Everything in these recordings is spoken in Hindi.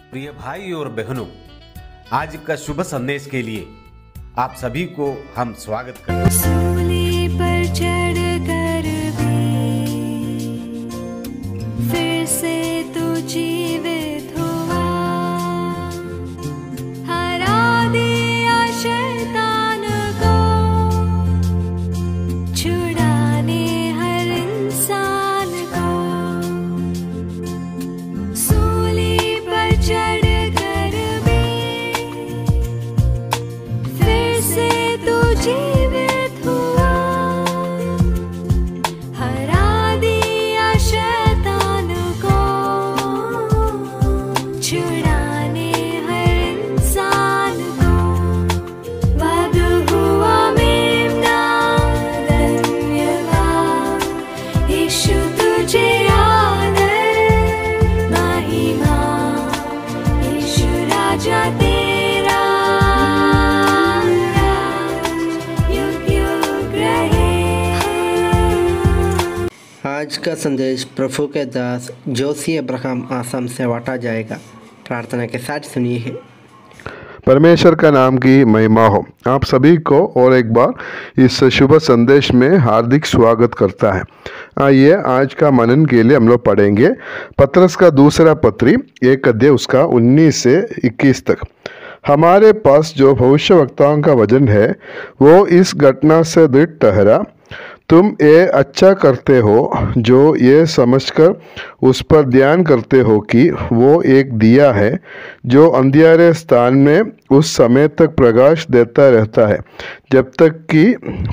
प्रिय भाई और बहनों, आज का शुभ संदेश के लिए आप सभी को हम स्वागत करते हैं। सूली पर चढ़कर भी फिर से तू जीवित हुआ, हरा दिया शैतान को, छुड़ाने हर इंसान को। सूली पर चढ़कर भी फिर से तू जीवित हुआ, हरा दिया शैतान को, छुड़ाने हर इंसान को। वध हुआ मेमना, धन्यवाद यीशु तुझे आदर महिमा, यीशु राजा तेरा आज का संदेश प्रभु के दास जोशी अब्राहम आसम से बांटा जाएगा। प्रार्थना के साथ सुनिए। परमेश्वर का नाम की महिमा हो। आप सभी को और एक बार इस शुभ संदेश में हार्दिक स्वागत करता है। आइए आज का मनन के लिए हम लोग पढ़ेंगे पत्रस का दूसरा पत्री 1 अध्याय उसका 19 से 21 तक। हमारे पास जो भविष्यवक्ताओं का वचन है वो इस घटना से दृढ़ ठहरा। तुम ये अच्छा करते हो जो ये समझकर उस पर ध्यान करते हो कि वो एक दिया है जो अंधियारे स्थान में उस समय तक प्रकाश देता रहता है जब तक कि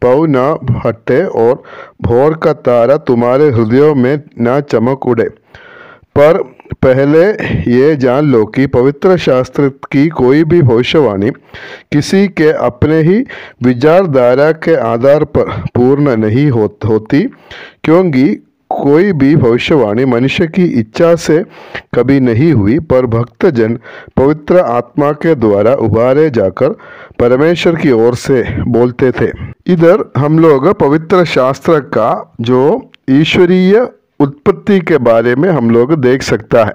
पौ ना हटे और भोर का तारा तुम्हारे हृदयों में ना चमक उड़े। पर पहले ये जान लो कि पवित्र शास्त्र की कोई भी भविष्यवाणी किसी के अपने ही विचारधारा के आधार पर पूर्ण नहीं होती, क्योंकि कोई भी भविष्यवाणी मनुष्य की इच्छा से कभी नहीं हुई, पर भक्तजन पवित्र आत्मा के द्वारा उभारे जाकर परमेश्वर की ओर से बोलते थे। इधर हम लोग पवित्र शास्त्र का जो ईश्वरीय उत्पत्ति के बारे में हम लोग देख सकता है।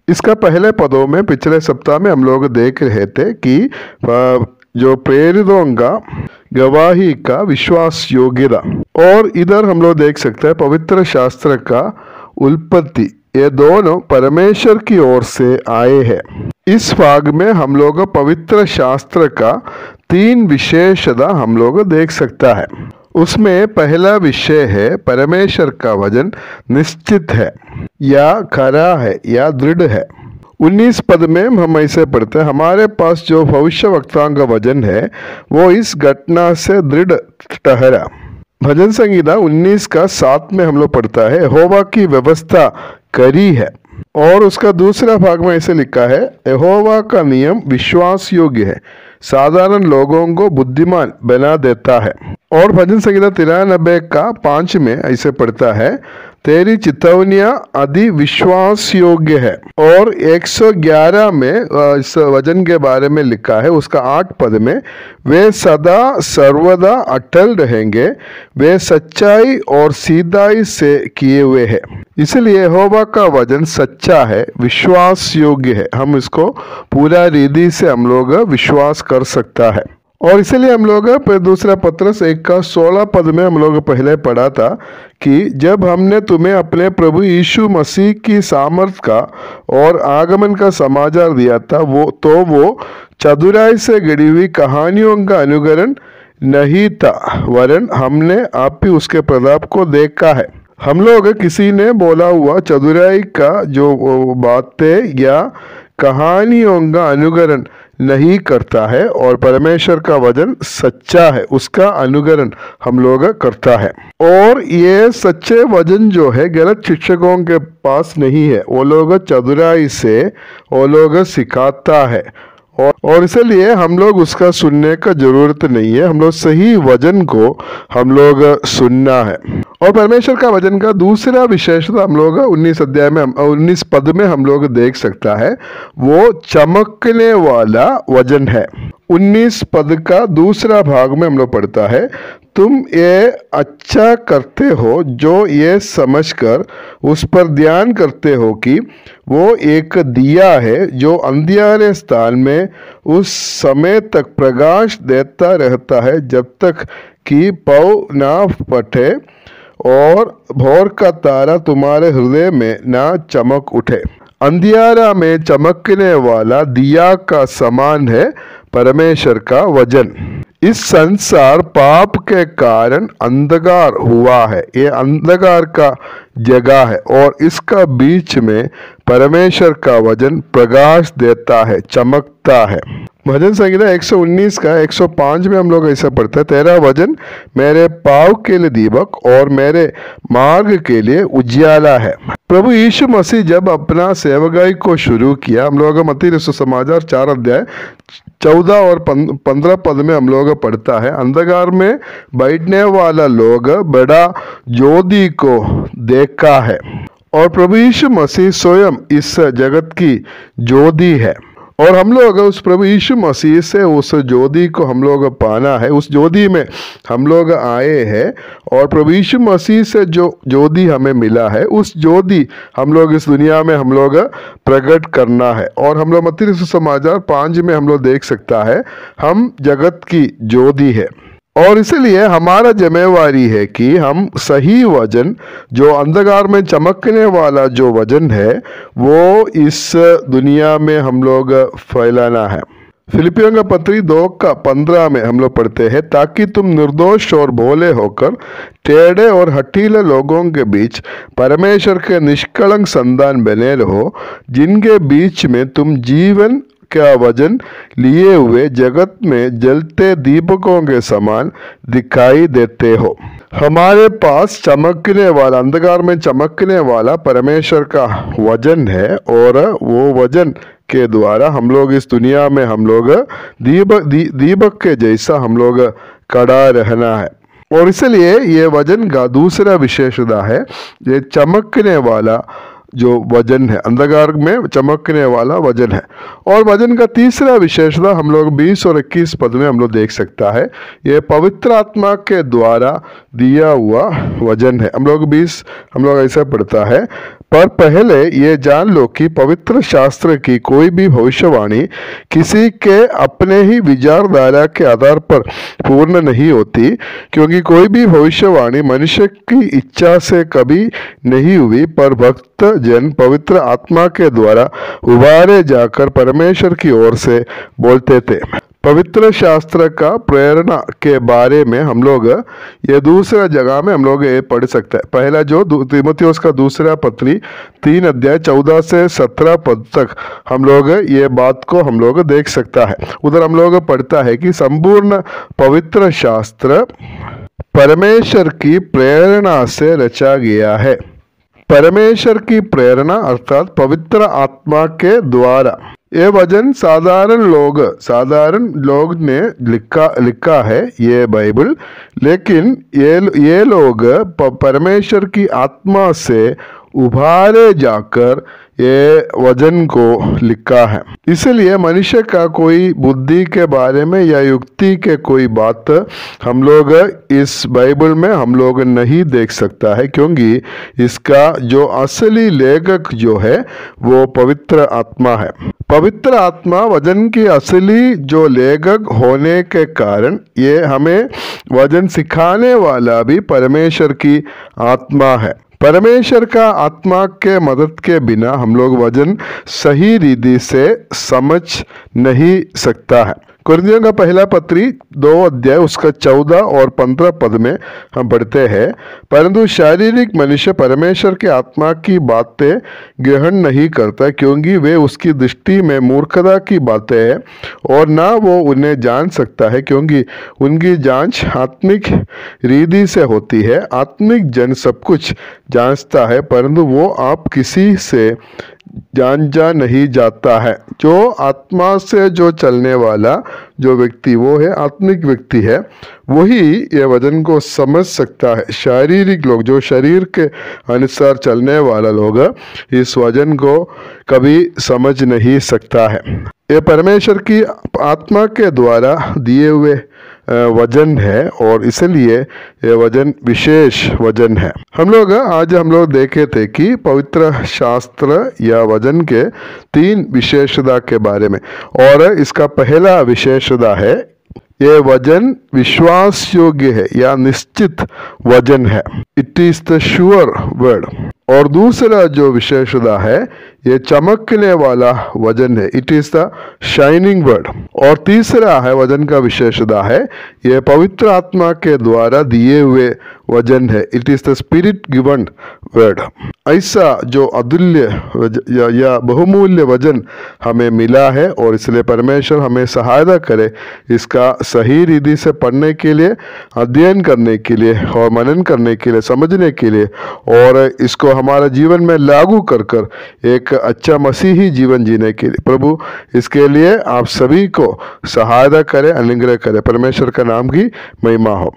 इसका पहले पदों में पिछले सप्ताह में हम लोग देख रहे थे कि जो प्रेरितों का गवाही का विश्वास योग्यता, और इधर हम लोग देख सकते हैं पवित्र शास्त्र का उत्पत्ति, ये दोनों परमेश्वर की ओर से आए हैं। इस भाग में हम लोग पवित्र शास्त्र का 3 विशेषता हम लोग देख सकता है। उसमें पहला विषय है परमेश्वर का वचन निश्चित है या खरा है या दृढ़ है। 19 पद में हम ऐसे पढ़ते हैं, हमारे पास जो भविष्यवक्ताओं का वचन है वो इस घटना से दृढ़ ठहरा। भजन संहिता 19 का 7 में हम लोग पढ़ता है, यहोवा की व्यवस्था करी है। और उसका दूसरा भाग में ऐसे लिखा है, यहोवा का नियम विश्वास योग्य है, साधारण लोगों को बुद्धिमान बना देता है। और भजन संहिता 93 का 5 में ऐसे पढ़ता है, तेरी चितवनियां अति विश्वास योग्य है। और 111 में इस वचन के बारे में लिखा है, उसका 8 पद में, वे सदा सर्वदा अटल रहेंगे, वे सच्चाई और सीधाई से किए हुए हैं। इसलिए यहोवा का वचन सच्चा है, विश्वास योग्य है। हम इसको पूरा रीति से हम लोग विश्वास कर सकता है। और इसलिए हम लोग दूसरा पत्रस 1 का 16 पद में हम लोग पहले पढ़ा था कि जब हमने तुम्हें अपने प्रभु यीशु मसीह की सामर्थ का और आगमन का समाचार दिया था, वो चतुराई से गढ़ी हुई कहानियों का अनुकरण नहीं था, वरन हमने आप ही उसके प्रताप को देखा है। हम लोग किसी ने बोला हुआ चतुराई का जो बातें या कहानियों का अनुकरण नहीं करता है, और परमेश्वर का वचन सच्चा है, उसका अनुकरण हम लोग करता है। और ये सच्चे वचन जो है गलत शिक्षकों के पास नहीं है, वो लोग चतुराई से वो लोग सिखाता है, और इसलिए हम लोग उसका सुनने का जरूरत नहीं है। हम लोग सही वचन को हम लोग सुनना है। और परमेश्वर का वचन का दूसरा विशेषता हम लोग 19 अध्याय में 19 पद में हम लोग देख सकता है, वो चमकने वाला वचन है। 19 पद का दूसरा भाग में हम लोग पढ़ता है, तुम ये अच्छा करते हो जो ये समझकर उस पर ध्यान करते हो कि वो एक दिया है जो अंधियारे स्थान में उस समय तक प्रकाश देता रहता है जब तक कि पौ ना फटे और भोर का तारा तुम्हारे हृदय में ना चमक उठे। अंधियारा में चमकने वाला दिया का समान है परमेश्वर का वचन। इस संसार पाप के कारण अंधकार हुआ है, ये अंधकार का जगह है और इसका बीच में परमेश्वर का वचन प्रकाश देता है, चमकता है। भजन संहिता 119 का 105 में हम लोग ऐसा पढ़ते हैं, तेरा वचन मेरे पाँव के लिए दीपक और मेरे मार्ग के लिए उजियाला है। प्रभु यीशु मसीह जब अपना सेवकाई को शुरू किया, हम लोग मत्ती रचित सुसमाचार 4 अध्याय 14 और 15 पद में हम लोग पढ़ता है, अंधकार में बैठने वाला लोग बड़ा ज्योति को देखा है और प्रभु यीशु मसीह स्वयं इस जगत की ज्योति है और हम लोग उस प्रभु यीशु मसीह से उस ज्योति को हम लोग पाना है, उस ज्योति में हम लोग आए हैं और प्रभु यीशु मसीह से जो ज्योति हमें मिला है उस ज्योति हम लोग इस दुनिया में हम लोग प्रकट करना है। और हम लोग मत्ती रचित सुसमाचार 5 में हम लोग देख सकता है, हम जगत की ज्योति है और इसलिए हमारा जिम्मेवारी है कि हम सही वचन जो अंधकार में चमकने वाला जो वचन है वो इस दुनिया में हम लोग फैलाना है। फिलिपियों का पत्री 2 का 15 में हम लोग पढ़ते हैं, ताकि तुम निर्दोष और भोले होकर टेढ़े और हठीले लोगों के बीच परमेश्वर के निष्कलंक संतान बने रहो, जिनके बीच में तुम जीवन का वचन लिए हुए जगत में जलते दीपकों के समान दिखाई देते हो। हमारे पास चमकने वाला, अंधकार में चमकने वाला परमेश्वर का वचन है और वो वचन के द्वारा हम लोग इस दुनिया में हम लोग दीपक के जैसा हम लोग खड़ा रहना है। और इसलिए ये वचन का दूसरा विशेषता है, ये चमकने वाला जो वचन है, अंधकार में चमकने वाला वचन है। और वचन का तीसरा विशेषता हम लोग 20 और 21 पद में हम लोग देख सकता है, ये पवित्र आत्मा के द्वारा दिया हुआ वचन है। हम लोग 20 हम लोग ऐसा पढ़ता है, पर पहले ये जान लो कि पवित्र शास्त्र की कोई भी भविष्यवाणी किसी के अपने ही विचारधारा के आधार पर पूर्ण नहीं होती, क्योंकि कोई भी भविष्यवाणी मनुष्य की इच्छा से कभी नहीं हुई, पर भक्त जन पवित्र आत्मा के द्वारा उभारे जाकर परमेश्वर की ओर से बोलते थे। पवित्र शास्त्र का प्रेरणा के बारे में हम लोग ये दूसरा जगह में हम लोग ये पढ़ सकते हैं। पहला जो तीमुथियुस का दूसरा पत्री 3 अध्याय 14 से 17 पद तक हम लोग ये बात को हम लोग देख सकता है। उधर हम लोग पढ़ता है कि संपूर्ण पवित्र शास्त्र परमेश्वर की प्रेरणा से रचा गया है। परमेश्वर की प्रेरणा अर्थात पवित्र आत्मा के द्वारा। ये वचन साधारण लोग ने लिखा है ये बाइबल, लेकिन ये लोग परमेश्वर की आत्मा से उभारे जाकर ये वचन को लिखा है। इसलिए मनुष्य का कोई बुद्धि के बारे में या युक्ति के कोई बात हम लोग इस बाइबल में हम लोग नहीं देख सकता है, क्योंकि इसका जो असली लेखक जो है वो पवित्र आत्मा है। पवित्र आत्मा वचन की असली जो लेखक होने के कारण ये हमें वचन सिखाने वाला भी परमेश्वर की आत्मा है। परमेश्वर का आत्मा के मदद के बिना हम लोग वचन सही रीति से समझ नहीं सकता है। कुरिन्थियों का पहला पत्री 2 अध्याय उसका 14 और 15 पद में हम पढ़ते हैं, परंतु शारीरिक मनुष्य परमेश्वर के आत्मा की बातें ग्रहण नहीं करता, क्योंकि वे उसकी दृष्टि में मूर्खता की बातें हैं और ना वो उन्हें जान सकता है, क्योंकि उनकी जांच आत्मिक रीति से होती है। आत्मिक जन सब कुछ जांचता है, परंतु वो आप किसी से जांचा नहीं जाता है। जो आत्मा से जो चलने वाला जो व्यक्ति वो है आत्मिक व्यक्ति है, वही ये वचन को समझ सकता है। शारीरिक लोग जो शरीर के अनुसार चलने वाला लोग इस वचन को कभी समझ नहीं सकता है। ये परमेश्वर की आत्मा के द्वारा दिए हुए वजन है और इसलिए ये वजन विशेष वजन है। हम लोग देखे थे कि पवित्र शास्त्र या वजन के 3 विशेषता के बारे में, और इसका पहला विशेषता है ये वजन विश्वास योग्य है या निश्चित वजन है, it is the sure word. और दूसरा जो विशेषता है ये चमकने वाला वजन है, it is the shining word. और तीसरा है वजन का विशेषता है ये पवित्र आत्मा के द्वारा दिए हुए वजन है, it is the spirit given word. ऐसा जो अतुल्य या बहुमूल्य वजन हमें मिला है और इसलिए परमेश्वर हमें सहायता करे इसका सही रीति से पढ़ने के लिए, अध्ययन करने के लिए और मनन करने के लिए, समझने के लिए, और इसको हमारे जीवन में लागू कर कर एक अच्छा मसीही जीवन जीने के लिए प्रभु इसके लिए आप सभी को सहायता करे, अनुग्रह करे। परमेश्वर का नाम की महिमा हो।